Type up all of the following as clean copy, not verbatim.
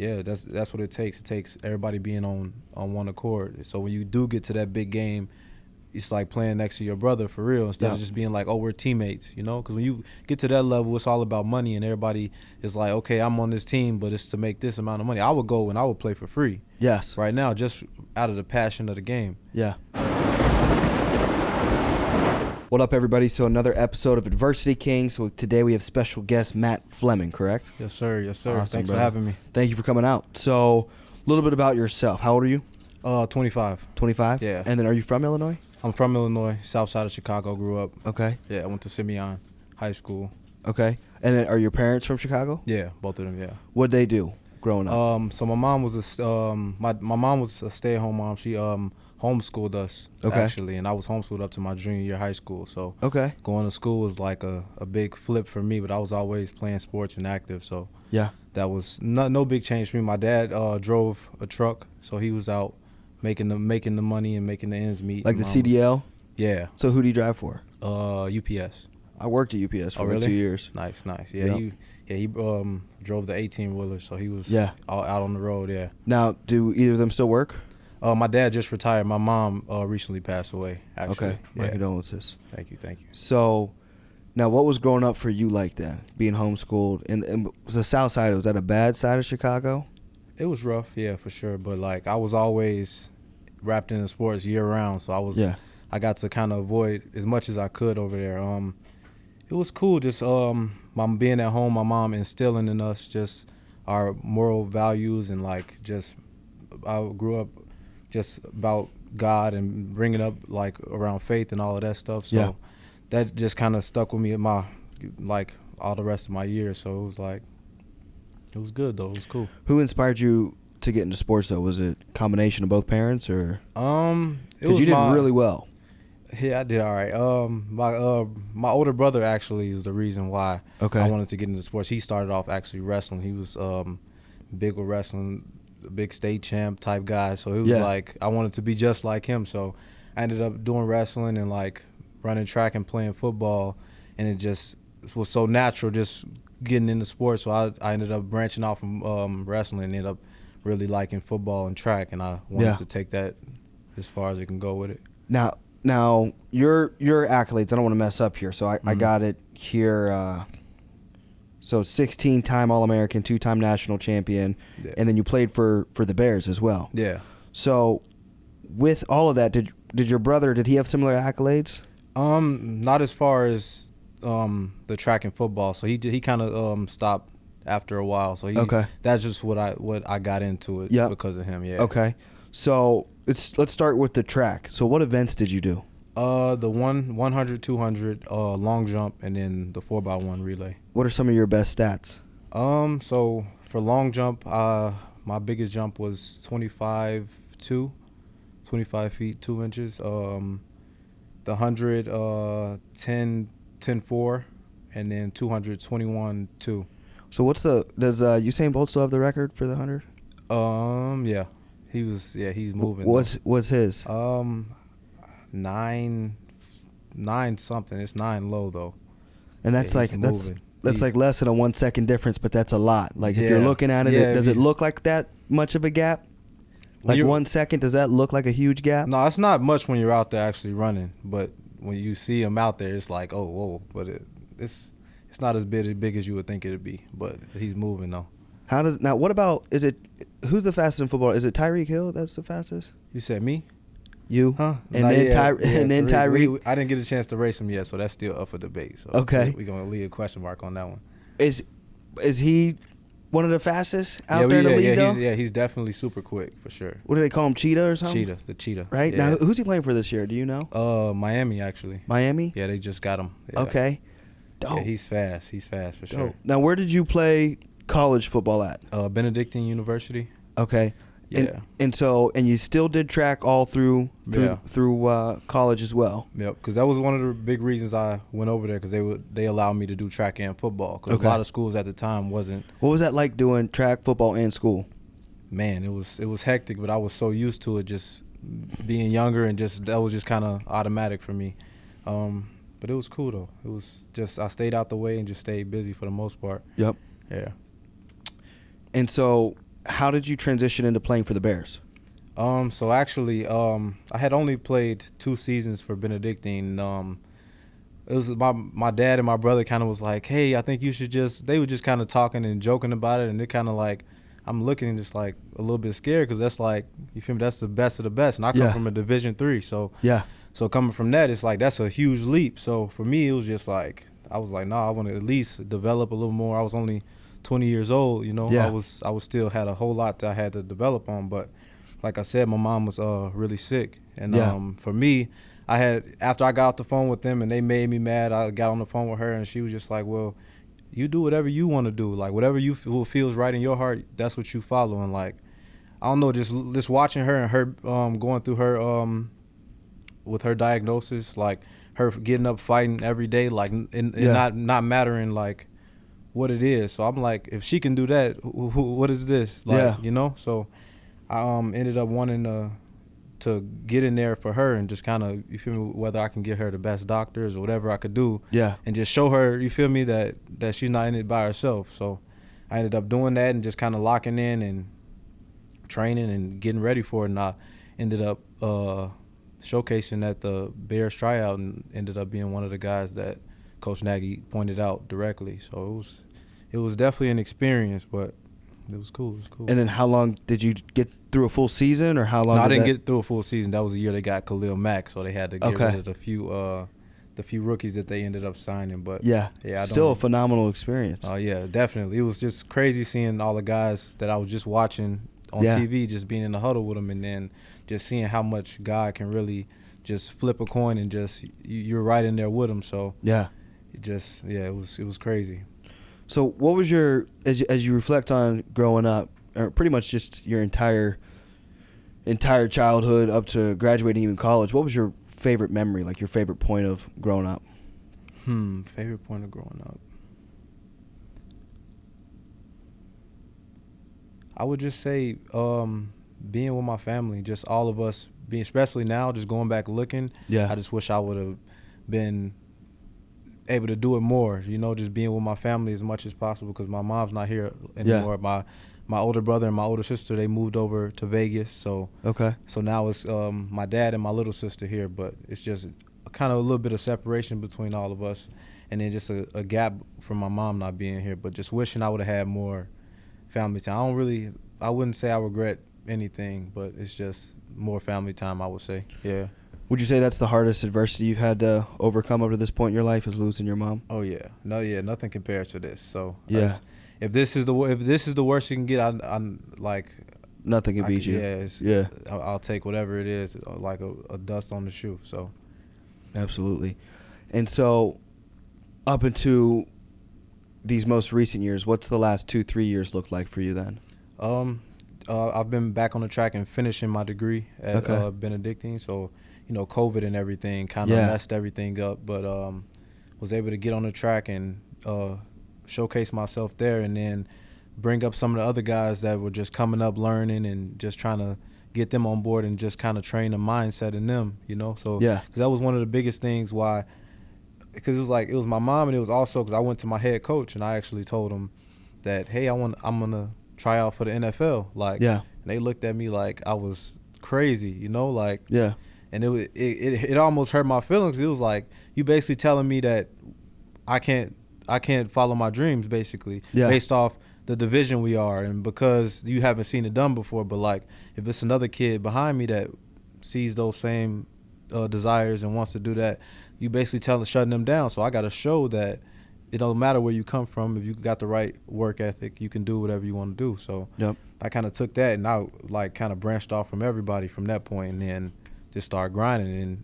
Yeah, that's what it takes. It takes everybody being on one accord. So when you do get to that big game, it's like playing next to your brother for real instead of just being like, oh, we're teammates, you know? Because when you get to that level, it's all about money, and everybody is like, okay, I'm on this team, but it's to make this amount of money. I would go and I would play for free. Yes. Right now, just out of the passion of the game. Yeah. What up, everybody? So another episode of Adversity King. So today we have special guest Matt Fleming, correct? Yes, sir. Yes, sir. Awesome, Thanks brother. for having me. Thank you for coming out. So a little bit about yourself. How old are you? 25. 25? Yeah. And then are you from Illinois? I'm from Illinois, south side of Chicago, grew up. Okay. Yeah, I went to Simeon High School. Okay. And then are your parents from Chicago? Yeah, both of them, yeah. What'd they do growing up? So my mom was my mom was a stay-at-home mom. She homeschooled us, actually, and I was homeschooled up to my junior year of high school. So going to school was like a big flip for me, but I was always playing sports and active, so yeah, that was no big change for me. My dad drove a truck, so he was out making the money and making the ends meet. Like the CDL? Yeah. So who do you drive for? UPS. I worked at UPS for really? 2 years. Nice. Yeah, he drove the 18-wheeler, so he was out on the road, yeah. Now, do either of them still work? My dad just retired. My mom recently passed away, actually. Okay, my condolences. Thank you. So, now what was growing up for you like that, being homeschooled? And was the south side, was that a bad side of Chicago? It was rough, yeah, for sure. But, like, I was always wrapped into sports year-round, so I got to kind of avoid as much as I could over there. It was cool just mom being at home, my mom instilling in us just our moral values and, like, just I grew up just about God and bringing up, like, around faith and all of that stuff. So that just kind of stuck with me in my, like, all the rest of my years. So it was like, it was good, though. It was cool. Who inspired you to get into sports, though? Was it a combination of both parents, or? Because you did really well. Yeah, I did all right. My older brother actually is the reason why I wanted to get into sports. He started off actually wrestling. He was big with wrestling, a big state champ type guy. So it was like I wanted to be just like him. So I ended up doing wrestling and, like, running track and playing football, and it just was so natural just getting into sports. So I ended up branching off from wrestling and ended up really liking football and track, and I wanted to take that as far as it can go with it. Now your accolades, I don't want to mess up here, so I got it here. So 16-time All-American, 2-time national champion, and then you played for the Bears as well. Yeah. So with all of that, did your brother, did he have similar accolades? Not as far as the track and football. So he kind of stopped after a while. So that's just what I got into it because of him. Yeah. Okay. So let's start with the track. So what events did you do? The 100, 200, long jump, and then the 4x1 relay. What are some of your best stats? So for long jump, my biggest jump was 25 feet 2 inches. The 100, 10.4, and then 200, 21.2. So does Usain Bolt still have the record for the 100? Yeah. He's moving. What's his? 9 something. It's 9 low though. And that's like less than a 1 second difference, but that's a lot. Like if you're looking at it, does it look like that much of a gap? Like 1 second, does that look like a huge gap? No, it's not much when you're out there actually running, but when you see him out there, it's like, oh, whoa. But it's not as big as you would think it'd be. But he's moving though. What about, who's the fastest in football? Is it Tyreek Hill that's the fastest? You said me? You? Huh? And then Tyreek? I didn't get a chance to race him yet, so that's still up for debate. So we're going to leave a question mark on that one. Is he one of the fastest out there in the league, though? He's definitely super quick, for sure. What do they call him, Cheetah or something? The Cheetah. Right? Yeah. Now, who's he playing for this year? Do you know? Miami, actually. Miami? Yeah, they just got him. Yeah. Okay. Dope. Yeah, he's fast. He's fast, for sure. Now, where did you play college football at? Benedictine University. Okay. Yeah. And you still did track all through college as well. Yep. Because that was one of the big reasons I went over there, because they allowed me to do track and football. Because a lot of schools at the time wasn't. What was that like doing track, football, and school? Man, it was hectic, but I was so used to it, just being younger, and that was just kind of automatic for me. But it was cool though. It was just I stayed out the way and just stayed busy for the most part. Yep. Yeah. And so how did you transition into playing for the Bears? So actually, I had only played 2 seasons for Benedictine. It was my dad and my brother kind of was like, hey, I think you should just. They were just kind of talking and joking about it, and they're kind of like, I'm looking just like a little bit scared because that's like, you feel me? That's the best of the best, and I come from a Division III, so yeah. So coming from that, it's like that's a huge leap. So for me, it was just like I was like, I want to at least develop a little more. I was only 20 years old, you know. Yeah. I was still had a whole lot that I had to develop on. But like I said, my mom was really sick, and for me, I had after I got off the phone with them and they made me mad. I got on the phone with her and she was just like, well, you do whatever you want to do, like whatever you feels right in your heart, that's what you follow. And like I don't know, just watching her and her going through her with her diagnosis, like her getting up fighting every day, like and not mattering like what it is. So I'm like, if she can do that, what is this? Like, you know? So I ended up wanting to get in there for her and just kind of, you feel me, whether I can get her the best doctors or whatever I could do. Yeah. And just show her, you feel me, that she's not in it by herself. So I ended up doing that and just kind of locking in and training and getting ready for it. And I ended up showcasing at the Bears tryout and ended up being one of the guys that Coach Nagy pointed out directly. So it was definitely an experience, but it was cool. It was cool. And then how long did you get through a full season, or how long? No, I didn't get through a full season. That was the year they got Khalil Mack, so they had to get rid of the few rookies that they ended up signing. But still a phenomenal experience. Oh yeah, definitely. It was just crazy seeing all the guys that I was just watching on TV, just being in the huddle with them, and then just seeing how much God can really just flip a coin and just you're right in there with them. So it was crazy. So what was your, as you reflect on growing up, or pretty much just your entire childhood up to graduating even college, what was your favorite memory, like your favorite point of growing up? Favorite point of growing up. I would just say being with my family, just all of us being, especially now, just going back looking. I just wish I would have been able to do it more, you know, just being with my family as much as possible because my mom's not here anymore. My older brother and my older sister, they moved over to Vegas, so now it's my dad and my little sister here, but it's just kind of a little bit of separation between all of us, and then just a gap from my mom not being here, but just wishing I would have had more family time. I wouldn't say I regret anything, but it's just more family time, I would say. Yeah. Would you say that's the hardest adversity you've had to overcome up to this point in your life, is losing your mom? Oh yeah, nothing compares to this. So if this is the worst you can get, I'm like nothing can beat you. I'll take whatever it is, like a dust on the shoe. So absolutely. And so up into these most recent years, what's the last 2-3 years look like for you then? I've been back on the track and finishing my degree at Benedictine. So, you know, COVID and everything kind of messed everything up, but was able to get on the track and showcase myself there, and then bring up some of the other guys that were just coming up learning and just trying to get them on board and just kind of train a mindset in them, you know. So because that was one of the biggest things why, because it was my mom, and it was also because I went to my head coach and I actually told him that, hey, I'm gonna try out for the NFL, like, and they looked at me like I was crazy, you know, like, and it almost hurt my feelings. It was like, you basically telling me that I can't follow my dreams, basically, based off the division we are, and because you haven't seen it done before. But like, if it's another kid behind me that sees those same desires and wants to do that, you basically shutting them down. So I got to show that it don't matter where you come from. If you got the right work ethic, you can do whatever you want to do. So I kind of took that, and I like kind of branched off from everybody from that point, and then just started grinding. And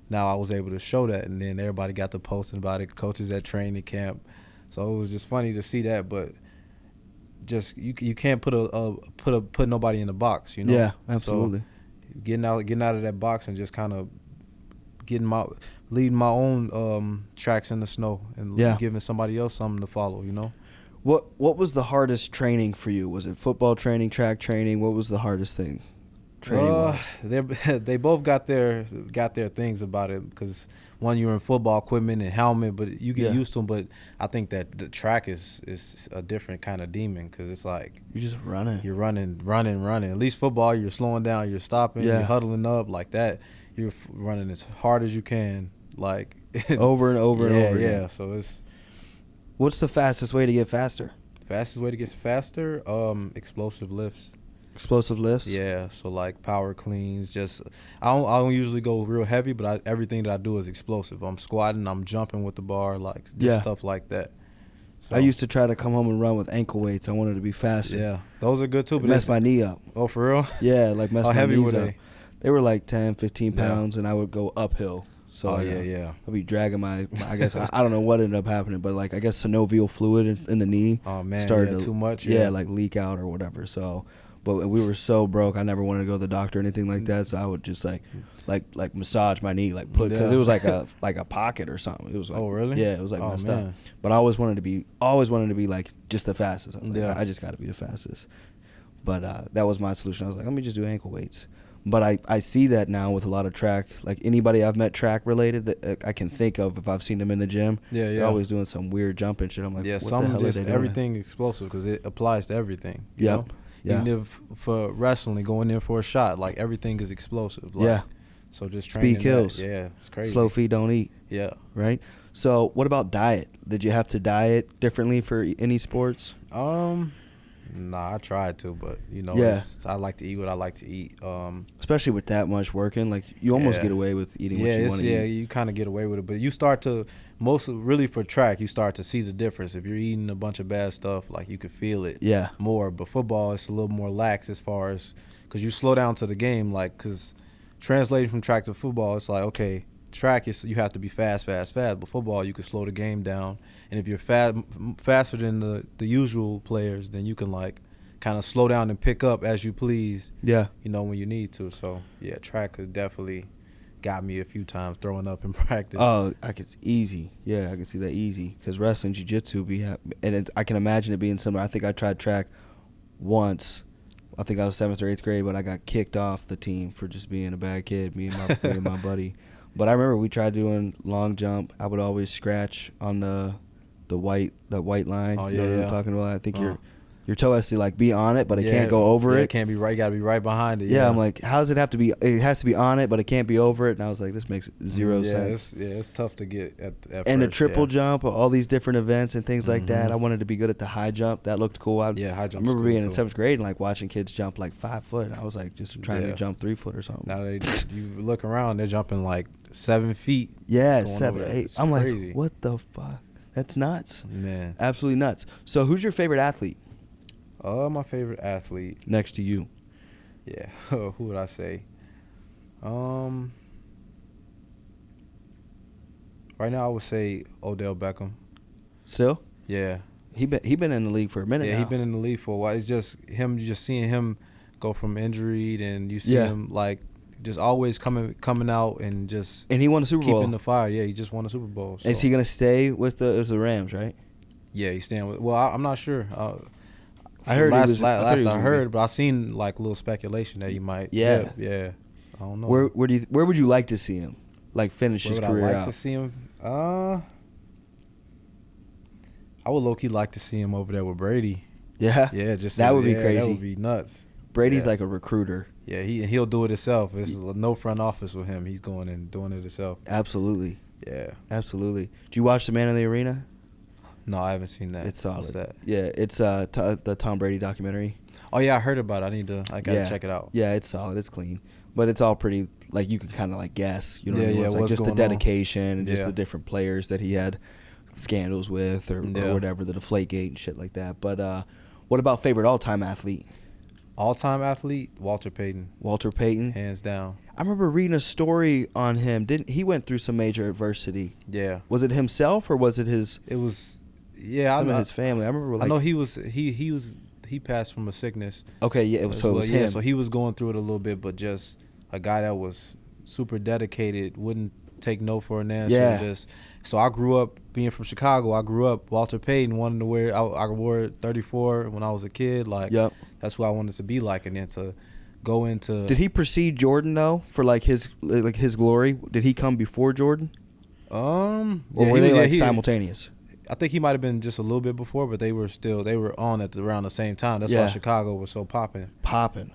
now I was able to show that, and then everybody got to posting about it, coaches at training camp. So it was just funny to see that, but just you can't put nobody in a box, you know. Yeah, absolutely. So getting out of that box and just kind of leading my own tracks in the snow and giving somebody else something to follow, you know. What was the hardest training for you? Was it football training, track training? What was the hardest thing? training wise? They both got their things about it, because one, you're in football equipment and helmet, but you get used to them. But I think that the track is a different kind of demon, because it's like you're just running. You're running. At least football, you're slowing down, you're stopping, you're huddling up like that. You're running as hard as you can, like over and over and over again. Yeah. So it's. What's the fastest way to get faster? Fastest way to get faster? Explosive lifts. Explosive lifts? Yeah, so like power cleans. Just I don't usually go real heavy, but everything that I do is explosive. I'm squatting, I'm jumping with the bar, like just stuff like that. So, I used to try to come home and run with ankle weights. I wanted to be faster. Yeah, those are good too. But mess my knee up. Oh, for real? Yeah, like mess my heavy knees were up. they? They were like 10, 15 pounds, and I would go uphill. So yeah. I'd be dragging my I guess I don't know what ended up happening, but like I guess synovial fluid in the knee started to, too much. Yeah, like leak out or whatever. So, but we were so broke, I never wanted to go to the doctor or anything like that. So I would just like massage my knee, like put, because it was like a pocket or something. It was like, oh really? Yeah, it was like messed up. But I always wanted to be like just the fastest. I just got to be the fastest. But that was my solution. I was like, let me just do ankle weights. But I see that now with a lot of track. Like anybody I've met track related that I can think of, if I've seen them in the gym, they're always doing some weird jumping shit. I'm like, what the hell are they doing? Everything explosive, because it applies to everything. You know? Yeah. Even if for wrestling, going in for a shot, like everything is explosive. Like, so just speed kills. That, it's crazy. Slow feet don't eat. Yeah. Right. So what about diet? Did you have to diet differently for any sports? Nah, I tried to, but I like to eat what I like to eat. Especially with that much working, like you almost get away with eating what you want to eat. Yeah, you kind of get away with it, but you start to really for track, you start to see the difference. If you're eating a bunch of bad stuff, like you could feel it more. But football, it's a little more lax as far as, because you slow down to the game, like, because translating from track to football, it's like, okay, track is you have to be fast, but football you can slow the game down, and if you're faster than the usual players, then you can like kind of slow down and pick up as you please, when you need to. So track has definitely got me a few times throwing up in practice. Oh, I can see that easy, because wrestling, jiu-jitsu I can imagine it being similar. I think I tried track once. I think I was 7th or 8th grade, but I got kicked off the team for just being a bad kid, me and my buddy. But I remember we tried doing long jump. I would always scratch on the white line. Oh, you know what I'm talking about? I think your toe has to like be on it, but it can't go over it. It can't be right. You got to be right behind it. Yeah, I'm like, how does it have to be? It has to be on it, but it can't be over it. And I was like, this makes zero sense. It's tough to get at and first, the triple jump, all these different events and things like that. I wanted to be good at the high jump. That looked cool. High jump. I remember being in 7th grade and like watching kids jump like 5 foot. I was like just trying to jump 3 foot or something. Now you look around, they're jumping like 7 feet. Yeah, 7, 8. I'm crazy. Like, what the fuck? That's nuts. Man. Absolutely nuts. So who's your favorite athlete? My favorite athlete. Next to you. Yeah. Who would I say? Right now I would say Odell Beckham. Still? Yeah. He been in the league for a minute now. Yeah, he's been in the league for a while. It's just him, just seeing him go from injury, and you see him like just always coming out and just. And he won a Super Bowl. Keeping the fire. Yeah, he just won a Super Bowl. So. Is he gonna stay with the Rams, right? Yeah, he's staying with. Well, I'm not sure. I heard last I heard, but I seen like a little speculation that he might. Yeah. I don't know. Where would you like to see him, like finish his career out? Where would I like to see him? I would low-key like to see him over there with Brady. Yeah. Yeah, just that would be crazy. That would be nuts. Brady's like a recruiter. Yeah, he'll do it himself. There's no front office with him. He's going and doing it himself. Absolutely. Yeah. Absolutely. Did you watch The Man in the Arena? No, I haven't seen that. It's solid. What's that? Yeah, it's the Tom Brady documentary. Oh yeah, I heard about it. I gotta check it out. Yeah, it's solid. It's clean, but it's all pretty. Like you can kind of like guess. You know what I mean? It's like what's just the going dedication and just Yeah. the different players that he had scandals with or whatever, the Deflategate and shit like that. But what about favorite all-time athlete? All-time athlete, Walter Payton. Walter Payton, hands down. I remember reading a story on him. Didn't he went through some major adversity? Yeah. Was it himself or was it his? It was. Yeah, some of his family. I remember. Like, I know he passed from a sickness. Okay, yeah, it was him. Yeah, so he was going through it a little bit, but just a guy that was super dedicated, wouldn't take no for an answer. Yeah. So I grew up being from Chicago. I grew up Walter Payton wanting to wear. I wore 34 when I was a kid. Like, yep. That's what I wanted to be like, and then to go into. Did he precede Jordan though for like his glory? Did he come before Jordan? Or were they simultaneous? I think he might have been just a little bit before, but they were on at around the same time. That's why Chicago was so popping.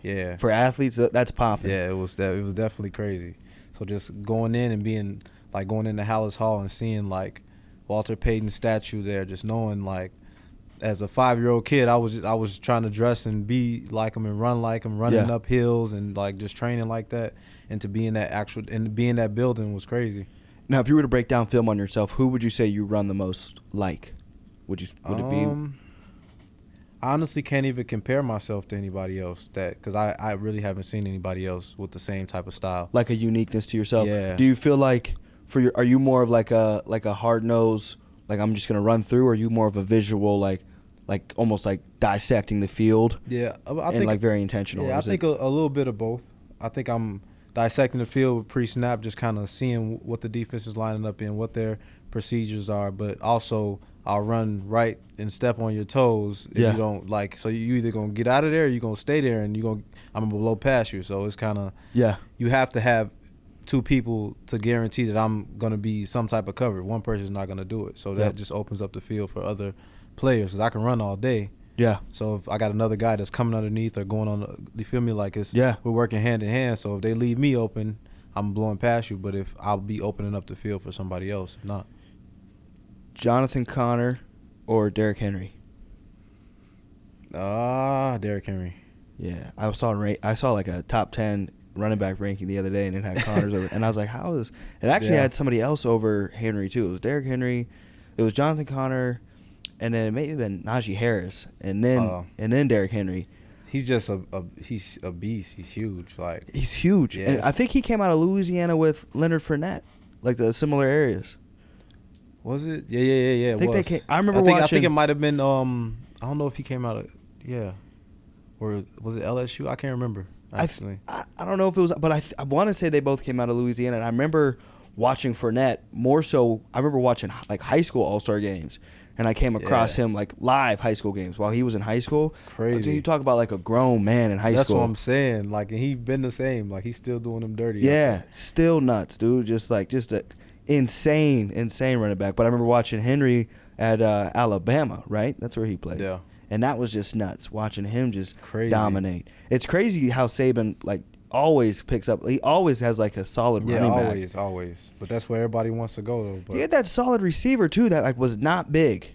Yeah. For athletes, that's popping. Yeah, it was definitely crazy. So just going in and being like going into Hallis Hall and seeing like Walter Payton's statue there, just knowing like as a 5-year-old kid, I was trying to dress and be like him and run like him, running up hills and like just training like that, and to be in that building was crazy. Now, if you were to break down film on yourself, who would you say you run the most like? Would it be? I honestly can't even compare myself to anybody else because I really haven't seen anybody else with the same type of style. Like a uniqueness to yourself. Yeah. Do you feel like are you more of like a hard nose, like I'm just gonna run through, or are you more of a visual, like almost like dissecting the field? Yeah, I think like very intentional. Yeah, I think a little bit of both. I think I'm dissecting the field pre-snap, just kind of seeing what the defense is lining up in, what their procedures are, but also I'll run right and step on your toes if you don't like. So you either gonna get out of there, or you gonna stay there, and I'm gonna blow past you. So it's kind of you have to have two people to guarantee that I'm gonna be some type of cover. One person's not gonna do it, so that just opens up the field for other players because I can run all day. Yeah. So if I got another guy that's coming underneath or going on, you feel me? Like we're working hand in hand. So if they leave me open, I'm blowing past you. But if I'll be opening up the field for somebody else, if not. Jonathan Connor or Derrick Henry? Derrick Henry. Yeah, I saw like a top 10 running back ranking the other day, and it had Connors over, and I was like, how is it? Actually had somebody else over Henry too. It was Derrick Henry, it was Jonathan Connor, and then it may have been Najee Harris, and then Derrick Henry. He's just he's a beast. He's huge. He's huge. Yes. And I think he came out of Louisiana with Leonard Fournette, like the similar areas. Was it? Yeah. I think they came. I remember watching. I think it might have been. I don't know if he came out of. Yeah. Or was it LSU? I can't remember. Actually, I don't know if it was, but I want to say they both came out of Louisiana. And I remember watching Fournette more so. I remember watching like high school All-Star games. And I came across him like live high school games while he was in high school. Crazy. So you talk about like a grown man in high school. That's what I'm saying. Like, and he been the same. Like, he's still doing them dirty. Yeah, still nuts, dude. Just an insane running back. But I remember watching Henry at Alabama, right? That's where he played. Yeah. And that was just nuts, watching him just dominate. It's crazy how Saban, like, always picks up. He always has like a solid running back. Yeah, always. But that's where everybody wants to go, though. But he had that solid receiver too that like was not big.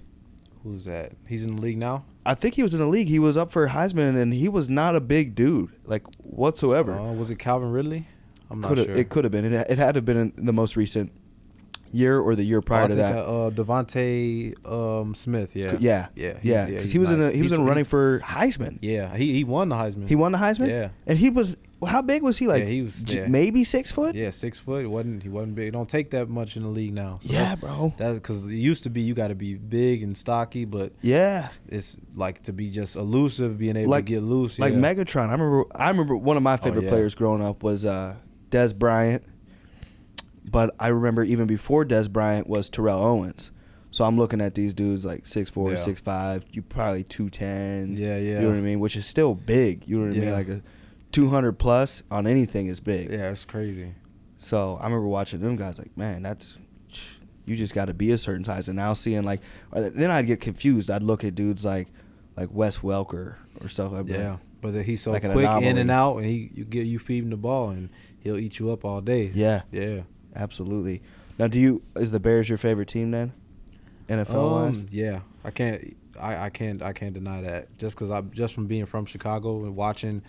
Who's that? He's in the league now? I think he was in the league. He was up for Heisman, and he was not a big dude, like whatsoever. Was it Calvin Ridley? I'm not sure. It could have been. It had to have been in the most recent year or the year prior to that. Devontae Smith. Yeah. Because he was in running for Heisman. Yeah, he won the Heisman. He won the Heisman. Yeah, and he was. How big was he? Like he was maybe 6 foot. Yeah, 6 foot. He wasn't big. It don't take that much in the league now. So bro. That's because it used to be you got to be big and stocky, but it's like to be just elusive, being able to get loose. Like Megatron. I remember one of my favorite players growing up was Des Bryant. But I remember even before Des Bryant was Terrell Owens. So I'm looking at these dudes like 6'4", 6'5", you probably 210. Yeah. You know what I mean? Which is still big. You know what I mean? Like a 200 plus on anything is big. Yeah, it's crazy. So I remember watching them guys like, man, you just got to be a certain size. And now seeing like, then I'd get confused. I'd look at dudes like Wes Welker or stuff like that. Yeah, but he's so like quick in and out, and you feed him the ball, and he'll eat you up all day. Yeah. Absolutely. Now, is the Bears your favorite team then, NFL wise? Yeah, I can't deny that. Just from being from Chicago and watching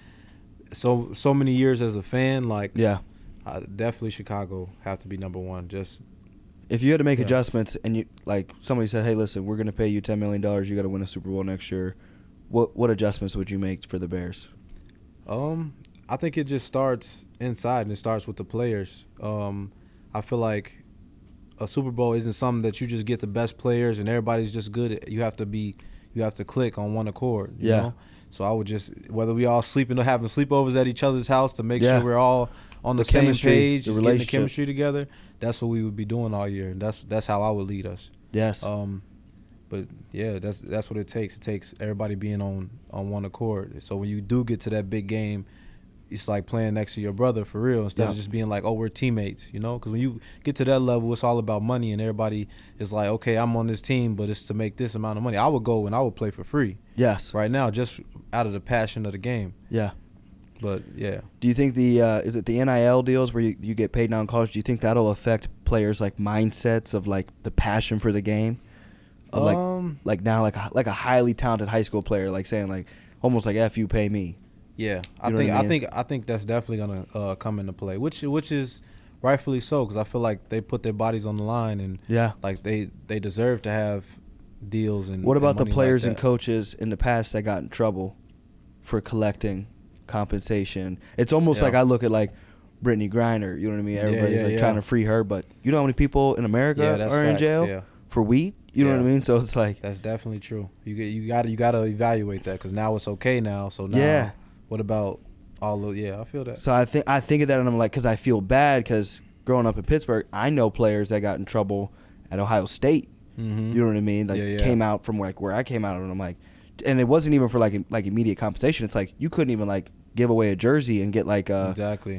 so many years as a fan, like definitely Chicago have to be number one. Just if you had to make adjustments and you like somebody said, hey, listen, we're gonna pay you $10 million, you got to win a Super Bowl next year. What adjustments would you make for the Bears? I think it just starts inside and it starts with the players. I feel like a Super Bowl isn't something that you just get the best players and everybody's just good. You have to click on one accord. You know? So I would just, whether we all sleeping or having sleepovers at each other's house to make sure we're all on the same page, getting the chemistry together. That's what we would be doing all year, and that's how I would lead us. Yes. But yeah, that's what it takes. It takes everybody being on one accord. So when you do get to that big game, it's like playing next to your brother for real instead of just being like, oh, we're teammates, you know? Because when you get to that level, it's all about money, and everybody is like, okay, I'm on this team, but it's to make this amount of money. I would go and I would play for free. Yes. Right now, just out of the passion of the game. Yeah. But, yeah. Do you think is it the NIL deals where you get paid now in college, do you think that'll affect players' like mindsets of like the passion for the game? Of like now like a highly talented high school player like saying like almost like F you pay me. Yeah, I think that's definitely gonna come into play, which is rightfully so, because I feel like they put their bodies on the line, and like they deserve to have deals. And what about the players like and coaches in the past that got in trouble for collecting compensation? It's almost like I look at like Brittany Griner, you know what I mean? Everybody's trying to free her, but you know how many people in America are in jail for weed? You know what I mean? So it's like that's definitely true. You gotta evaluate that, because now it's okay now. So now. What about all of I feel that. So I think of that and I'm like, because I feel bad, because growing up in Pittsburgh, I know players that got in trouble at Ohio State. Mm-hmm. You know what I mean? Like came out from like where I came out, and I'm like, and it wasn't even for like immediate compensation. It's like you couldn't even like give away a jersey and get like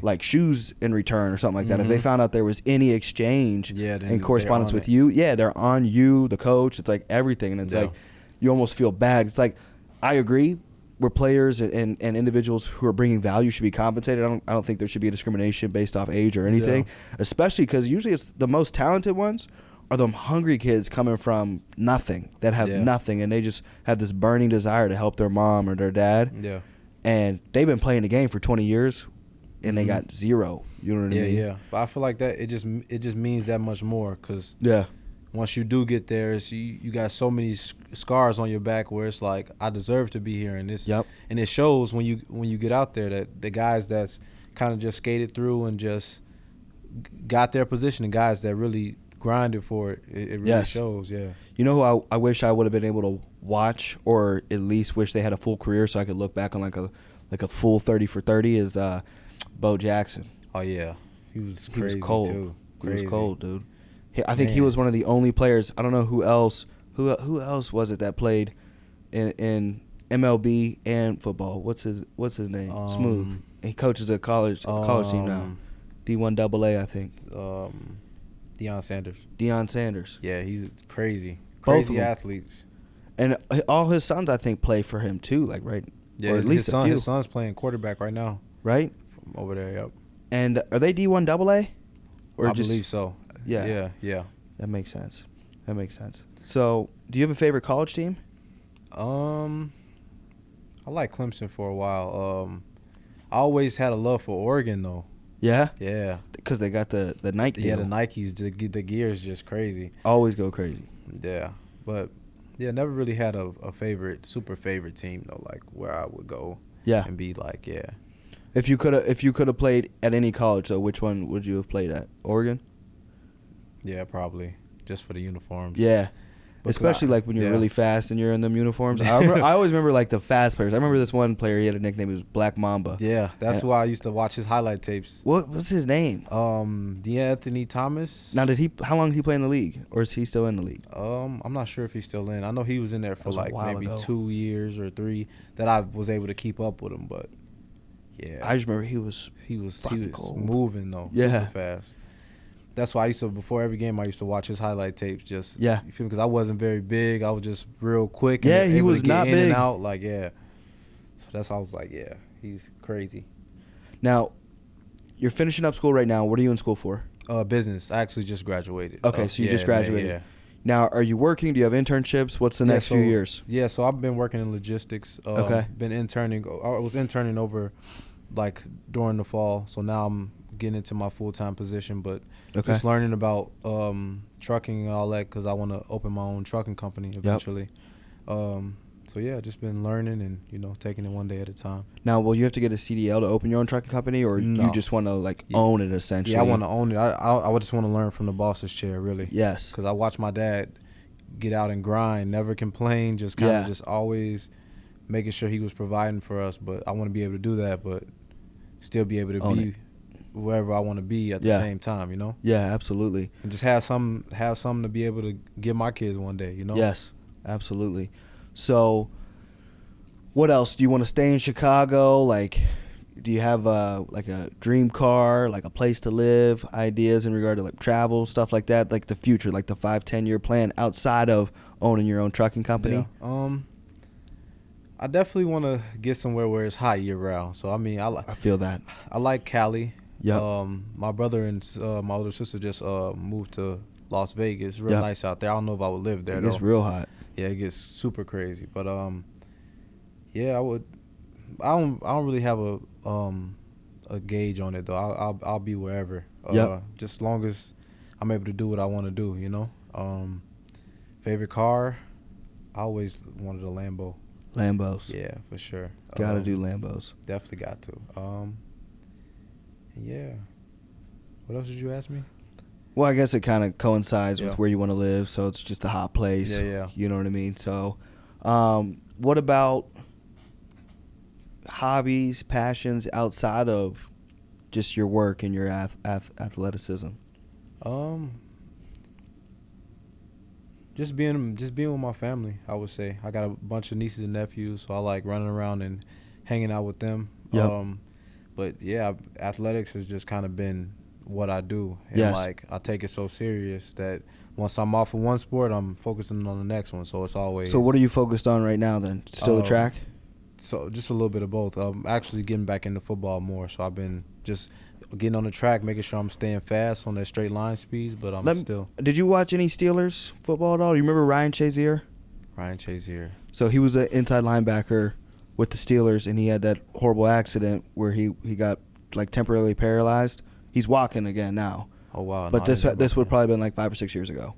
like shoes in return or something like that. If they found out there was any exchange and correspondence with you, they're on you, the coach. It's like everything, and it's like you almost feel bad. It's like I agree. Where players and individuals who are bringing value should be compensated. I don't think there should be a discrimination based off age or anything, especially because usually it's the most talented ones are the hungry kids coming from nothing, that have nothing, and they just have this burning desire to help their mom or their dad. Yeah. And they've been playing the game for 20 years, and they got zero. You know what I mean? Yeah. But I feel like that it just means that much more, because once you do get there, you got so many scars on your back where it's like, I deserve to be here, and and it shows when you get out there that the guys that's kind of just skated through and just got their position, and guys that really grinded for it, it really shows. Yeah. You know who I wish I would have been able to watch, or at least wish they had a full career so I could look back on like a full 30 for 30 is Bo Jackson. Oh yeah, he was crazy. He was cold. Too. He was cold, dude. I think he was one of the only players. I don't know who else. Who else was it that played in MLB and football? What's his name? Smooth. He coaches a college team now. D1 AA, I think. Deion Sanders. Deion Sanders. Yeah, he's crazy. Crazy athletes. And all his sons, I think, play for him too. Like right. Yeah, or at least his son's playing quarterback right now. Right. From over there. Yep. And are they D1 AA? Or I believe so. Yeah. That makes sense. So, do you have a favorite college team? I like Clemson for a while. I always had a love for Oregon though. Yeah? Yeah. Because they got the Nike deal. Yeah, the Nikes, the gear's just crazy. Always go crazy. Yeah. But, never really had a super favorite team though, like where I would go and be like, If you could have played at any college, though, which one would you have played at? Oregon? Yeah, probably. Just for the uniforms. Yeah. Especially like when you're really fast and you're in them uniforms. I always remember like the fast players. I remember this one player, he had a nickname, it was Black Mamba. Yeah, that's why I used to watch his highlight tapes. What's his name? D'Anthony Thomas. Now how long did he play in the league? Or is he still in the league? I'm not sure if he's still in. I know he was in there for like maybe 2 years or 3 that I was able to keep up with him, but I just remember he was moving though, super fast. That's why before every game, I used to watch his highlight tapes. Just you feel me? Because I wasn't very big. I was just real quick. And he was to get not in big. And out, like So that's why I was like, he's crazy. Now, you're finishing up school right now. What are you in school for? Business. I actually just graduated. Okay, so you just graduated. Yeah. Now, are you working? Do you have internships? What's the next few years? Yeah, so I've been working in logistics. Been interning. I was interning over like during the fall. So now I'm getting into my full-time position, but just learning about trucking and all that, because I want to open my own trucking company eventually. So just been learning and taking it one day at a time. Now, will you have to get a CDL to open your own trucking company, or you just want to own it essentially? Yeah, I want to own it. I just want to learn from the boss's chair, really. Yes. Because I watch my dad get out and grind, never complain, just kind of just always making sure he was providing for us. But I want to be able to do that, but still be able to be wherever I want to be at the same time, Yeah, absolutely. And just have something to be able to give my kids one day, Yes, absolutely. So, what else? Do you want to stay in Chicago? Like, do you have like a dream car, like a place to live, ideas in regard to like travel, stuff like that, like the future, like the 5-10 year plan outside of owning your own trucking company? Yeah. I definitely want to get somewhere where it's hot year round. So I mean, I feel that. I like Cali. Yep. My brother and my older sister just moved to Las Vegas. It's real nice out there. I don't know if I would live there though. It's real hot. Yeah, it gets super crazy. But yeah, I would. I don't really have a gauge on it though. I'll be wherever. Just as long as I'm able to do what I want to do, you know. Favorite car, I always wanted a Lambo. Lambos. Yeah, for sure. Gotta do Lambos. Definitely got to. Yeah. What else did you ask me? Well, I guess it kind of coincides with where you want to live, so it's just a hot place. Yeah. You know what I mean? So, what about hobbies, passions outside of just your work and your athleticism? Just being with my family, I would say. I got a bunch of nieces and nephews, so I like running around and hanging out with them. Yep. But yeah, athletics has just kind of been what I do. And like I take it so serious that once I'm off of one sport, I'm focusing on the next one. So it's always. So what are you focused on right now then? Still the track? So just a little bit of both. I'm actually getting back into football more. So I've been just getting on the track, making sure I'm staying fast on that straight line speeds, but still. Did you watch any Steelers football at all? Do you remember Ryan Shazier? Ryan Shazier. So he was an inside linebacker with the Steelers, and he had that horrible accident where he got like temporarily paralyzed. He's walking again now. Oh wow! But this would probably been like 5 or 6 years ago.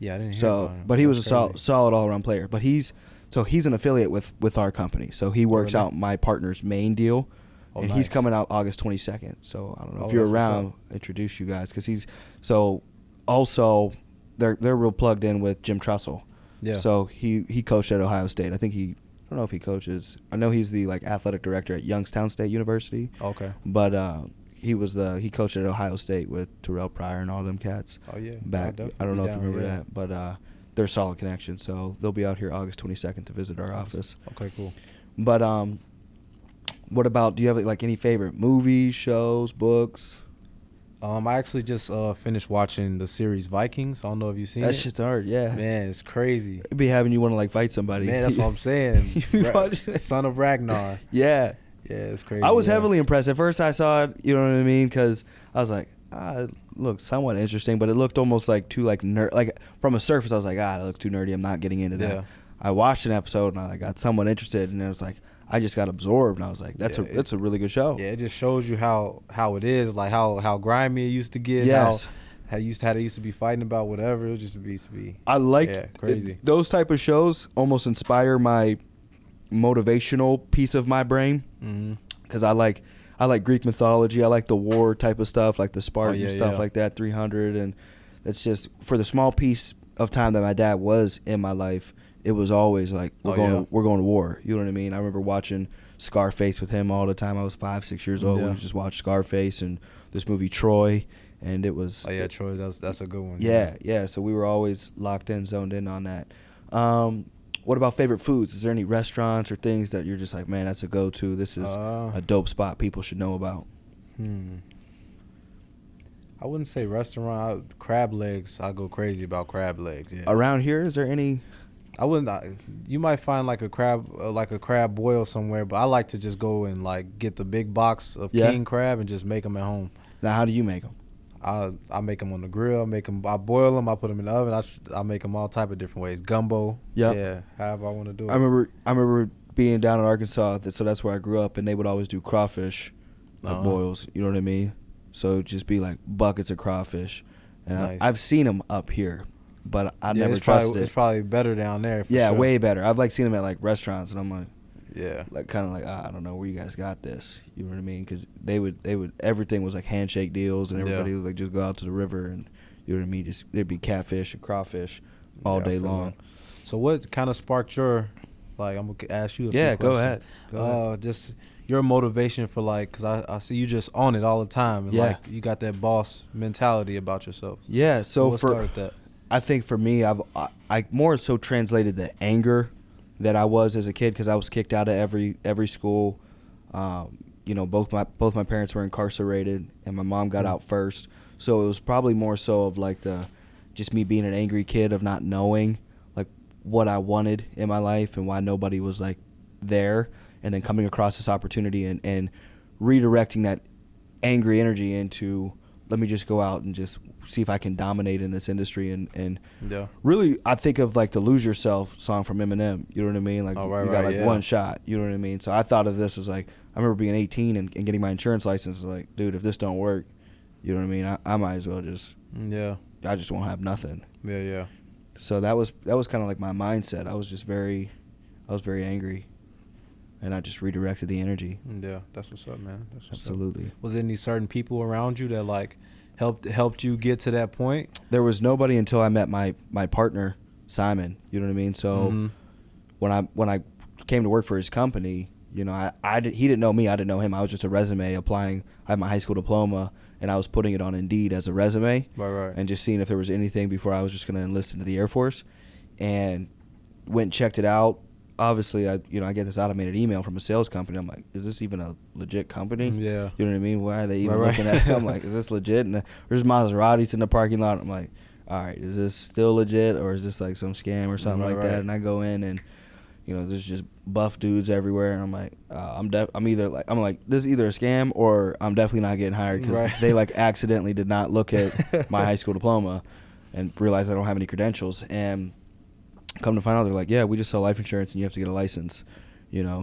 Yeah, I didn't hear about him. But he was a solid all around player. But he's an affiliate with our company. So he works out my partner's main deal. And he's coming out August 22nd. So I don't know if you're around, introduce you guys, because he's also they're real plugged in with Jim Trussell. Yeah. So he coached at Ohio State. I don't know if he coaches. I know he's the like athletic director at Youngstown State University. Okay. But he coached at Ohio State with Terrell Pryor and all them cats. Oh yeah. Back. I don't know if you remember that, but they're solid connections. So they'll be out here August 22nd to visit our office. Okay, cool. But what about, do you have like any favorite movies, shows, books? I actually just finished watching the series Vikings. I don't know if you've seen it. That shit's hard, yeah. Man, it's crazy. It'd be having you want to like fight somebody. Man, that's what I'm saying. Son of Ragnar. Yeah. Yeah, it's crazy. I was heavily impressed. At first I saw it, you know what I mean? Because I was like, it looked somewhat interesting, but it looked almost like too like nerd. Like from a surface, I was like, it looks too nerdy. I'm not getting into that. Yeah. I watched an episode and I got somewhat interested, and it was like, I just got absorbed, and I was like, that's a really good show. Yeah, it just shows you how it is, like how grimy it used to get. Yes. How they used to be fighting about whatever. It just used to be. I like crazy. Those type of shows almost inspire my motivational piece of my brain, because I like Greek mythology. I like the war type of stuff, like the Spartan stuff like that, 300, and it's just for the small piece of time that my dad was in my life. It was always like we're going to war. You know what I mean? I remember watching Scarface with him all the time. I was 5, 6 years old. We just watched Scarface and this movie Troy, and it was. Oh yeah, Troy. That's a good one. Yeah. So we were always locked in, zoned in on that. What about favorite foods? Is there any restaurants or things that you're just like, man, that's a go-to? This is a dope spot people should know about. I wouldn't say restaurant. Crab legs. I go crazy about crab legs. Yeah. Around here, is there any? I wouldn't. You might find like a crab boil somewhere, but I like to just go and like get the big box of king crab and just make them at home. Now, how do you make them? I make them on the grill. I boil them. I put them in the oven. I make them all type of different ways. Gumbo. Yep. Yeah. However I want to do it. I remember being down in Arkansas, so that's where I grew up, and they would always do crawfish boils. You know what I mean? So it'd just be like buckets of crawfish, and nice. I've seen them up here. But I never trusted it. It's probably better down there. Yeah, sure. Way better. I've like seen them at like restaurants, and I'm like, like kind of like I don't know where you guys got this. You know what I mean? Because they would everything was like handshake deals, and everybody was like just go out to the river, and you know what I mean. Just there'd be catfish and crawfish all day long. That. So what kind of sparked your like? I'm gonna ask you. Go ahead. Just your motivation for like, cause I see you just on it all the time, and like you got that boss mentality about yourself. Yeah. So what started that? I think for me, I more so translated the anger that I was as a kid, because I was kicked out of every school. both my parents were incarcerated, and my mom got out first. So it was probably more so of like just me being an angry kid of not knowing like what I wanted in my life and why nobody was like there, and then coming across this opportunity and redirecting that angry energy into, let me just go out and just see if I can dominate in this industry. And really, I think of like the Lose Yourself song from Eminem. You know what I mean? Like, you got like one shot. You know what I mean? So I thought of this as like, I remember being 18 and getting my insurance license. Like, dude, if this don't work, you know what I mean? I might as well just, I just won't have nothing. Yeah. So that was kind of like my mindset. I was very angry. And I just redirected the energy. Yeah, that's what's up, man. That's what's Absolutely. Up. Was there any certain people around you that like helped you get to that point? There was nobody until I met my partner, Simon. You know what I mean? So when I came to work for his company, he didn't know me, I didn't know him. I was just a resume applying. I had my high school diploma, and I was putting it on Indeed as a resume, and just seeing if there was anything before I was just going to enlist into the Air Force, and went and checked it out. Obviously, I get this automated email from a sales company. I'm like, is this even a legit company? Yeah. You know what I mean? Why are they even looking at it? I'm like, is this legit? And there's Maseratis in the parking lot. I'm like, all right, is this still legit, or is this like some scam or something like that? And I go in, and there's just buff dudes everywhere, and I'm like, I'm like, this is either a scam or I'm definitely not getting hired, because they like accidentally did not look at my high school diploma and realize I don't have any credentials. And come to find out, they're like, yeah, we just sell life insurance and you have to get a license,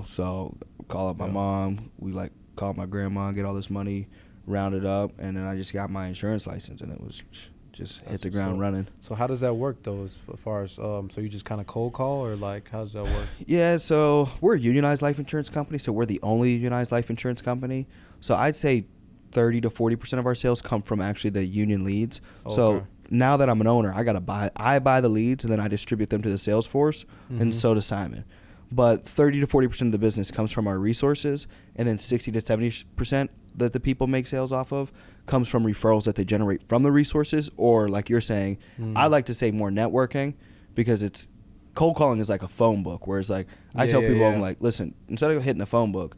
So call up my mom. We like call up my grandma, get all this money rounded up, and then I just got my insurance license, and it was just hit the ground running. So how does that work though, as far as so you just kind of cold call, or like how does that work? Yeah, so we're a unionized life insurance company, so we're the only unionized life insurance company. So I'd say 30 to 40% of our sales come from actually the union leads. Okay. So now that I'm an owner, I buy the leads, and then I distribute them to the sales force, and so does Simon. But 30 to 40% of the business comes from our resources, and then 60 to 70% that the people make sales off of comes from referrals that they generate from the resources, or like you're saying, I like to say more networking, because it's cold calling is like a phone book, whereas like I tell people, I'm like, listen, instead of hitting a phone book,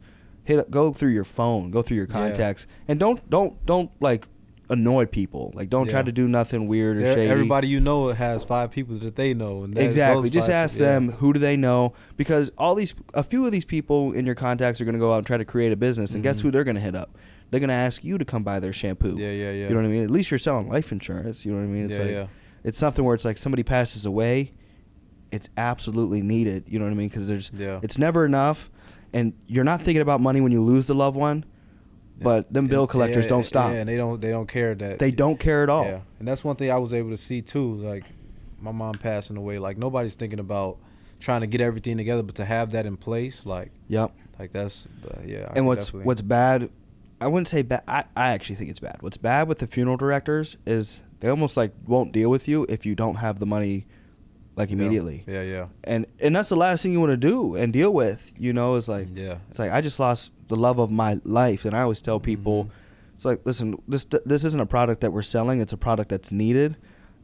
go through your phone, go through your contacts, and don't like annoy people. Like, don't try to do nothing weird or shady. Everybody has 5 people that they know. And exactly. Just ask them, who do they know? Because a few of these people in your contacts are going to go out and try to create a business, and guess who they're going to hit up? They're going to ask you to come buy their shampoo. Yeah. You know what I mean? At least you're selling life insurance. You know what I mean? It's it's something where it's like somebody passes away, it's absolutely needed. You know what I mean? Because it's never enough, and you're not thinking about money when you lose the loved one. But them bill collectors don't stop. Yeah, and they don't care that. They don't care at all. Yeah, and that's one thing I was able to see too. Like my mom passing away, like nobody's thinking about trying to get everything together, but to have that in place, like like that's And what's bad, I wouldn't say bad. I actually think it's bad. What's bad with the funeral directors is they almost like won't deal with you if you don't have the money like immediately. Yeah. And that's the last thing you want to do and deal with. It's like it's like I just lost the love of my life, and I always tell people, it's like, listen, this isn't a product that we're selling, it's a product that's needed,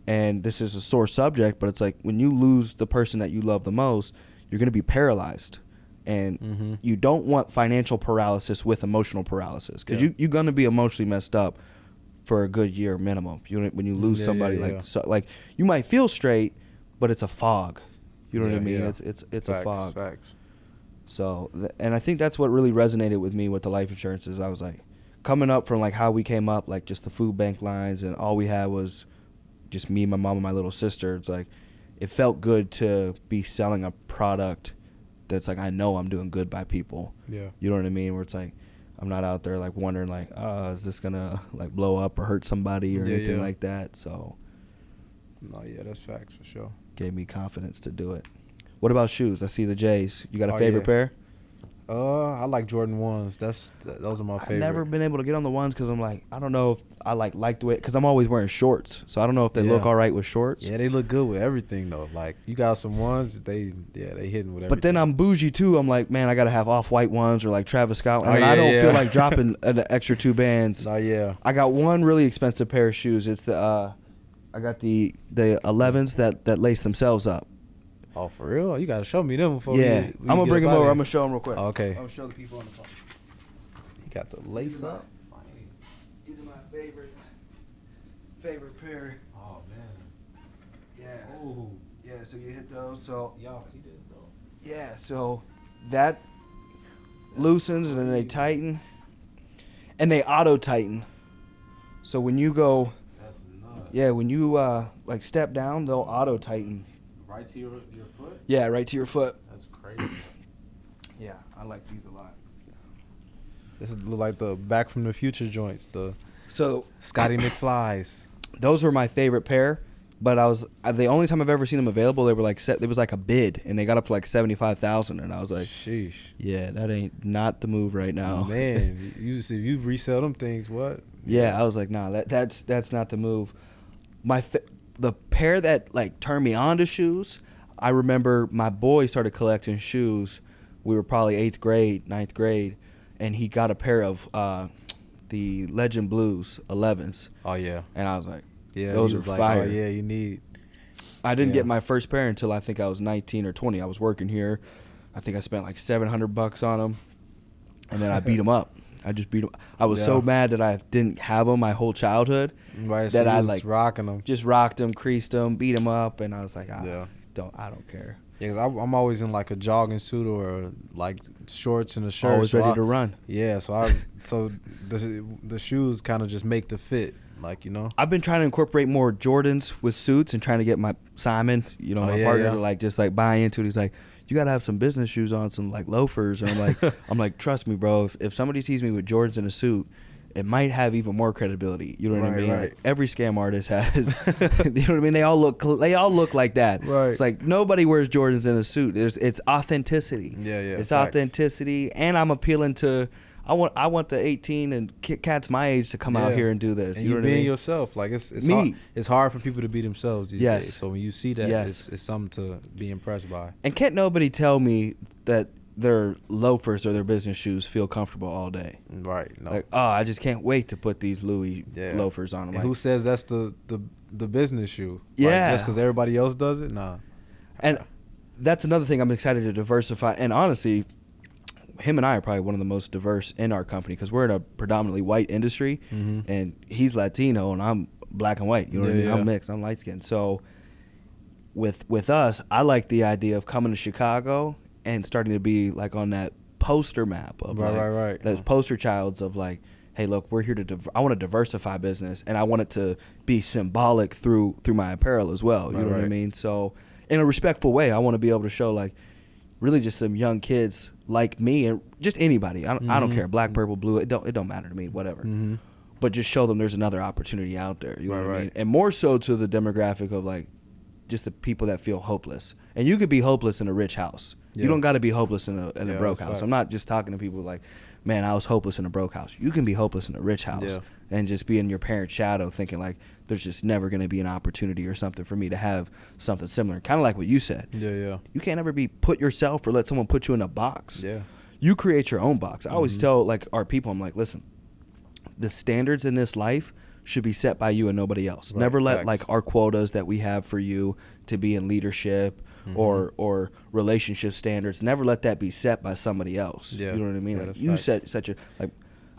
and this is a sore subject, but it's like when you lose the person that you love the most, you're going to be paralyzed, and you don't want financial paralysis with emotional paralysis, because you're going to be emotionally messed up for a good year minimum. When you lose somebody so, like you might feel straight, but it's a fog. You know what I mean? It's facts, a fog. Facts. So, and I think that's what really resonated with me with the life insurance is I was like, coming up from like how we came up, like just the food bank lines, and all we had was just me, my mom, and my little sister. It's like, it felt good to be selling a product that's like, I know I'm doing good by people. Yeah. You know what I mean? Where it's like, I'm not out there like wondering like, is this gonna like blow up or hurt somebody or anything like that. So. No, that's facts for sure. Gave me confidence to do it. What about shoes? I see the J's. You got a favorite pair? I like Jordan 1s. Those are my favorite. I've never been able to get on the ones because I'm like, I don't know if I like the way, because I'm always wearing shorts, so I don't know if they look all right with shorts. Yeah, they look good with everything though. Like you got some ones, they hitting with everything. But then I'm bougie too. I'm like, man, I gotta have off-white ones or like Travis Scott. And I don't feel like dropping an extra 2 bands. I got one really expensive pair of shoes. It's I got the 11s that lace themselves up. Oh, for real? You gotta show me them before. I'm gonna bring them over. I'm gonna show them real quick. Oh, okay. I'm gonna show the people on the phone. Got the lace up. These are my favorite pair. Oh man. Yeah. Ooh. Yeah. So you hit those. So Y'all see this though? yeah. So that loosens and then they tighten, and they auto tighten. So when you go, That's nuts. yeah, when you like step down, they'll auto tighten. Right to your foot? Yeah, right to your foot. That's crazy. Yeah, I like these a lot. This look like the Back from the Future joints, the So Scotty McFlys. those were my favorite pair, but the only time I've ever seen them available, they were like it was like a bid, and they got up to like 75,000, and I was like, sheesh. Yeah, that ain't not the move right now. Man, you resell them things, what? Yeah, I was like, nah, that's not the move. The pair that like turned me on to shoes, I remember my boy started collecting shoes. We were probably 8th grade, 9th grade, and he got a pair of the Legend Blues 11s. Oh yeah. And I was like, yeah, those are like, fire. Oh yeah, you need. I didn't get my first pair until I think I was 19 or 20. I was working here. I think I spent like $700 on them, and then I beat them up. I just beat them. I was so mad that I didn't have them my whole childhood. Right, that so I like rocking them. Just rocked them, creased them, beat them up, and I was like, I don't care. Yeah, cause I'm always in like a jogging suit or like shorts and a shirt. Always ready to run. Yeah, so the shoes kind of just make the fit, like, you know. I've been trying to incorporate more Jordans with suits and trying to get my Simon, my partner to like just like buy into it. He's like, you gotta have some business shoes on, some like loafers, and I'm like, trust me, bro. If somebody sees me with Jordans in a suit, it might have even more credibility. You know what I mean? Right. Like, every scam artist has. You know what I mean? They all look like that. Right. It's like nobody wears Jordans in a suit. It's authenticity. Yeah. It's facts. authenticity, and I'm appealing to. I want the 18 and cats my age to come out here and do this. And you know what being I mean? yourself, like it's Me. hard, it's hard for people to be themselves these Yes. days. So when you see that, Yes. it's something to be impressed by. And can't nobody tell me that their loafers or their business shoes feel comfortable all day. Right. No. Like, oh, I just can't wait to put these Louis loafers on. And Like, who says that's the business shoe? Yeah. Like, just because everybody else does it? Nah. And that's another thing I'm excited to diversify. And honestly, him and I are probably one of the most diverse in our company because we're in a predominantly white industry, and he's Latino and I'm black and white. You know what I mean? I'm mixed. I'm light skinned. So with us, I like the idea of coming to Chicago and starting to be like on that poster map of right. Those poster childs of like, hey, look, we're here to I want to diversify business, and I want it to be symbolic through my apparel as well. You know what I mean? So in a respectful way, I want to be able to show like really just some young kids like me and just anybody. I don't care, black, purple, blue. It don't matter to me, whatever. But just show them there's another opportunity out there. You know what I mean? And more so to the demographic of like just the people that feel hopeless. And you could be hopeless in a rich house. You don't got to be hopeless in a broke house. I'm not just talking to people like, man, I was hopeless in a broke house. You can be hopeless in a rich house and just be in your parents' shadow thinking like there's just never going to be an opportunity or something for me to have something similar. Kind of like what you said. Yeah. You can't ever be put yourself or let someone put you in a box. Yeah. You create your own box. I always tell like our people, I'm like, listen, the standards in this life should be set by you and nobody else. Right, Never let facts. like our quotas that we have for you to be in leadership or relationship standards. Never let that be set by somebody else. Yeah. You know what I mean? Yeah, Like that's you facts. set your like.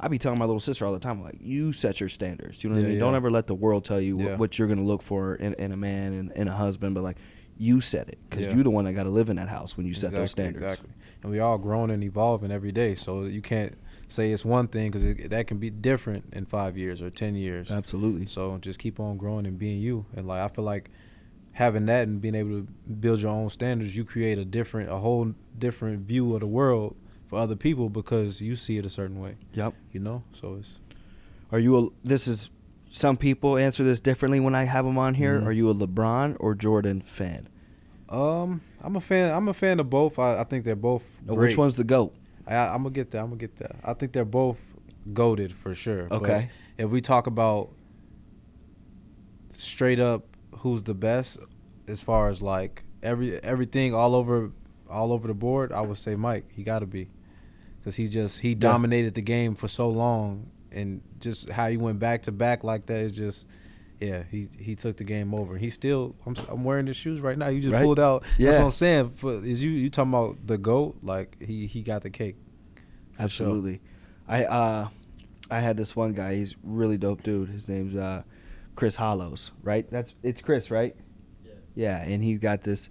I be telling my little sister all the time, like, you set your standards. You know what I mean? Yeah. Don't ever let the world tell you what you're gonna look for in a man and in a husband, but like you set it because you're the one that got to live in that house when you set those standards. Exactly. And we all growing and evolving every day, so you can't say it's one thing because that can be different in 5 years or 10 years. Absolutely. So just keep on growing and being you. And like I feel like having that and being able to build your own standards, you create a whole different view of the world for other people because you see it a certain way. Yep. You know, so it's. Some people answer this differently when I have them on here. Are you a LeBron or Jordan fan? I'm a fan. I'm a fan of both. I think they're both great. Which one's the GOAT? I'm gonna get there. I think they're both goated for sure. Okay. But if we talk about straight up who's the best, as far as like everything all over the board, I would say Mike. He got to be, because he dominated the game for so long, and just how he went back to back like that is just. Yeah, he took the game over. He still. I'm wearing his shoes right now. You just pulled out. Yeah. That's what I'm saying. Is you talking about the GOAT? Like he got the cake. Absolutely. Sure. I had this one guy. He's really dope dude. His name's Chris Hollows, right? It's Chris, right? Yeah. Yeah, and he's got this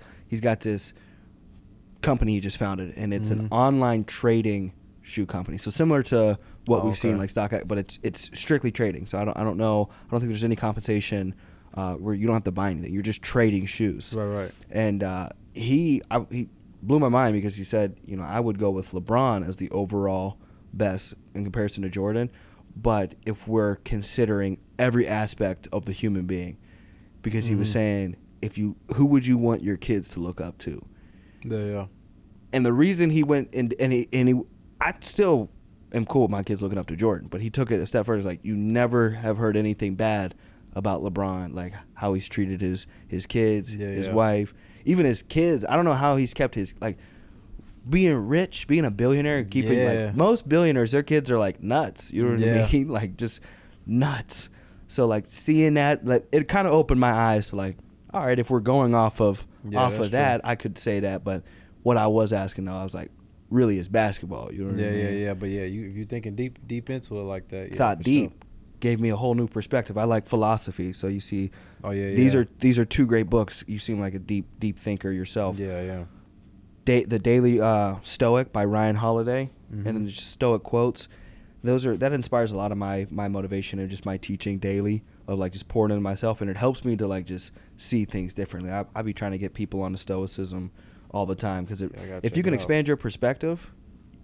company he just founded, and it's an online trading shoe company. So similar to what we've seen like stock, but it's strictly trading. So I don't know. I don't think there's any compensation where you don't have to buy anything. You're just trading shoes. Right. And he blew my mind because he said, I would go with LeBron as the overall best in comparison to Jordan, but if we're considering every aspect of the human being, because he was saying, who would you want your kids to look up to? Yeah. And the reason he went I still am cool with my kids looking up to Jordan, but he took it a step further. He's like, you never have heard anything bad about LeBron, like how he's treated his kids, his wife, even his kids. I don't know how he's kept his, like, being rich, being a billionaire, keeping like most billionaires, their kids are like nuts. You know what I mean? Like just nuts. So like seeing that, like, it kind of opened my eyes to like, all right, if we're going off of that, I could say that. But what I was asking though, I was like, really is basketball. You know what I mean? Yeah. But yeah, if you're thinking deep into it like that, thought deep. Sure. Gave me a whole new perspective. I like philosophy, so you see, these are two great books. You seem like a deep thinker yourself. Yeah. The Daily Stoic by Ryan Holiday, and then the Stoic quotes. That inspires a lot of my motivation and just my teaching daily of like just pouring into myself, and it helps me to like just see things differently. I be trying to get people onto Stoicism all the time because if you can expand your perspective,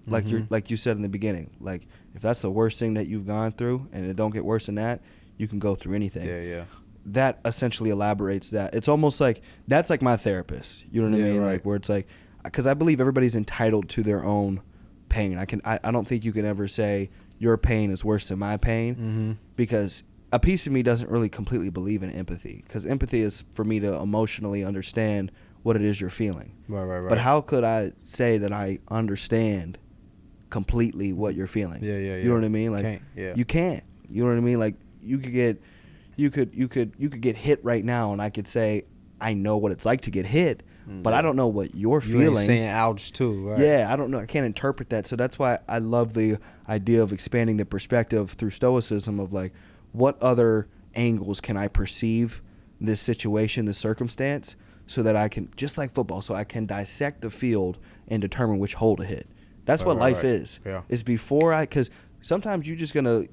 like you said in the beginning, like if that's the worst thing that you've gone through and it don't get worse than that, you can go through anything. Yeah. That essentially elaborates that. It's almost like that's like my therapist. You know what I mean? Right. Like where it's like, because I believe everybody's entitled to their own pain. I don't think you can ever say your pain is worse than my pain, because a piece of me doesn't really completely believe in empathy, because empathy is for me to emotionally understand what it is you're feeling. Right. But how could I say that I understand completely what you're feeling? Yeah. You know what I mean? Like you can't. You know what I mean? Like you could get hit right now, and I could say I know what it's like to get hit, but I don't know what you're feeling. You ain't saying ouch too, right? Yeah, I don't know. I can't interpret that. So that's why I love the idea of expanding the perspective through Stoicism of like, what other angles can I perceive this situation, this circumstance, so that I can, just like football, so I can dissect the field and determine which hole to hit. That's what life is. Yeah. Is because sometimes you're just going to,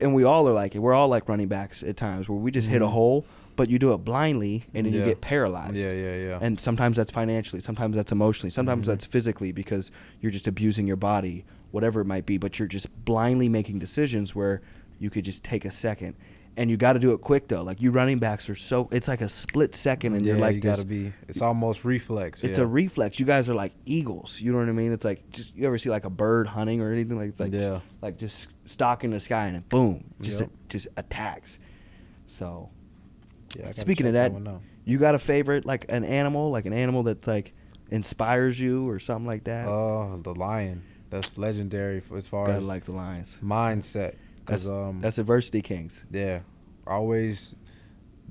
and we all are like it. We're all like running backs at times where we just hit a hole, but you do it blindly and then you get paralyzed. Yeah. And sometimes that's financially, sometimes that's emotionally, sometimes that's physically, because you're just abusing your body, whatever it might be, but you're just blindly making decisions where you could just take a second. And you got to do it quick though. Like you running backs are it's like a split second, and you're like, you got to be. It's almost reflex. It's a reflex. You guys are like eagles. You know what I mean? It's like, just, you ever see like a bird hunting or anything? Like it's like like just stalking the sky and then boom, just attacks. So speaking of that, you got a favorite, like an animal that's like inspires you or something like that? The lion. That's legendary as far as like the lions mindset. That's adversity kings. Yeah, always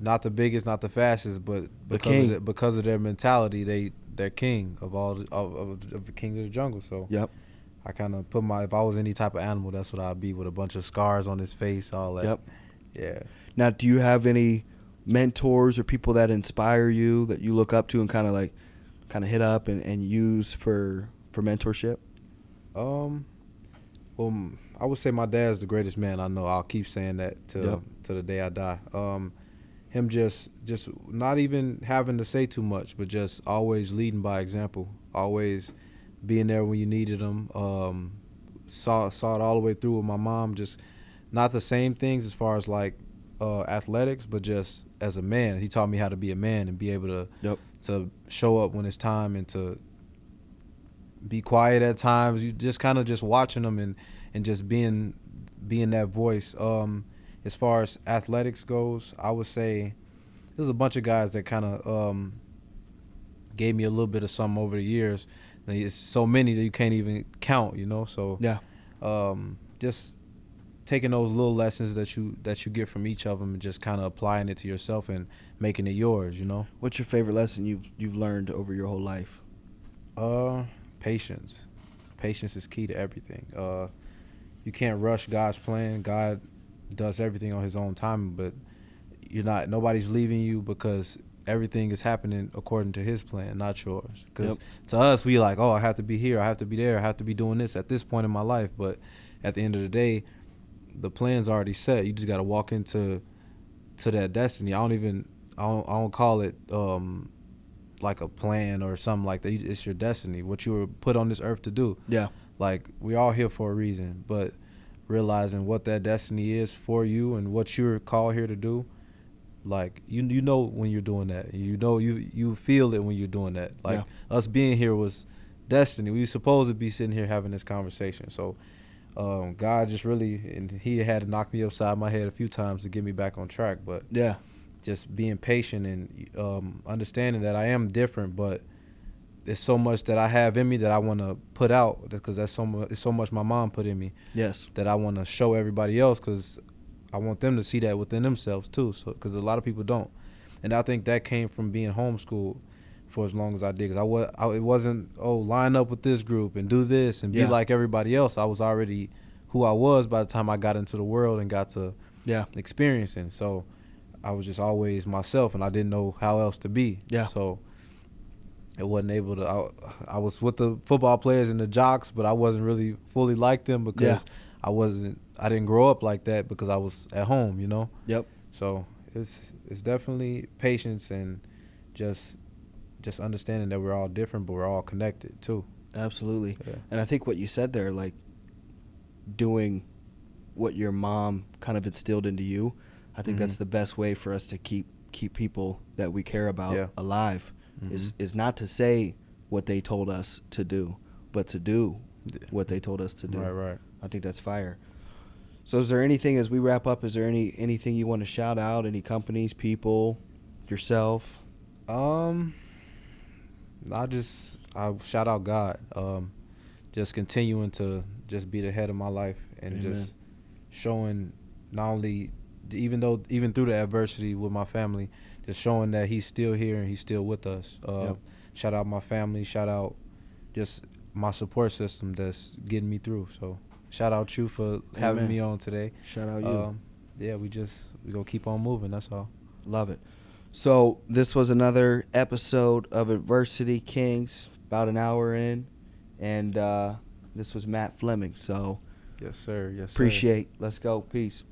not the biggest, not the fastest, but because of their mentality, they're king of the king of the jungle. So I kind of put if I was any type of animal, that's what I'd be, with a bunch of scars on his face, all that. Yeah. Now, do you have any mentors or people that inspire you that you look up to and kind of hit up and use for mentorship? Well, I would say my dad's the greatest man I know. I'll keep saying that to the day I die. Him just not even having to say too much, but just always leading by example. Always being there when you needed him. Saw it all the way through with my mom. Just not the same things as far as like athletics, but just as a man. He taught me how to be a man and be able to show up when it's time and to be quiet at times. You just kind of just watching them and just being that voice. As far as athletics goes, I would say there's a bunch of guys that kind of gave me a little bit of something over the years. It's so many that you can't even count, So just taking those little lessons that you get from each of them and just kind of applying it to yourself and making it yours, What's your favorite lesson you've learned over your whole life? Patience. Patience is key to everything. you can't rush God's plan. God does everything on his own time, but nobody's leaving you because everything is happening according to his plan, not yours. Because to us, we like, oh, I have to be here, I have to be there, I have to be doing this at this point in my life. But at the end of the day, the plan's already set. You just got to walk into that destiny. I don't call it like a plan or something like that. It's your destiny, what you were put on this earth to do. Yeah. Like, we're all here for a reason, but realizing what that destiny is for you and what you're called here to do, like, you know when you're doing that. You feel it when you're doing that. Like, us being here was destiny. We were supposed to be sitting here having this conversation. So God just really, and he had to knock me upside my head a few times to get me back on track. But just being patient and understanding that I am different, but there's so much that I have in me that I want to put out, because it's so much my mom put in me. Yes. That I want to show everybody else, because I want them to see that within themselves too. So, because a lot of people don't, and I think that came from being homeschooled for as long as I did. Because it wasn't line up with this group and do this and be like everybody else. I was already who I was by the time I got into the world and got to experiencing. So I was just always myself, and I didn't know how else to be. Yeah. So it wasn't able to. I was with the football players and the jocks, but I wasn't really fully like them because I didn't grow up like that because I was at home, you know. Yep. So it's definitely patience and just understanding that we're all different, but we're all connected too. Absolutely. Yeah. And I think what you said there, like doing what your mom kind of instilled into you, I think that's the best way for us to keep people that we care about alive. Is not to say what they told us to do, but to do what they told us to do. Right. I think that's fire. So is there anything, as we wrap up, is there anything you want to shout out? Any companies, people, yourself? I shout out God. Just continuing to just be the head of my life and just showing not only even through the adversity with my family, just showing that he's still here and he's still with us. Shout out my family, shout out just my support system that's getting me through. So shout out you for having me on today. Shout out you. We gonna keep on moving, that's all. Love it. So this was another episode of Adversity Kings, about an hour in, and this was Matt Fleming. So yes sir. Appreciate. Let's go. Peace.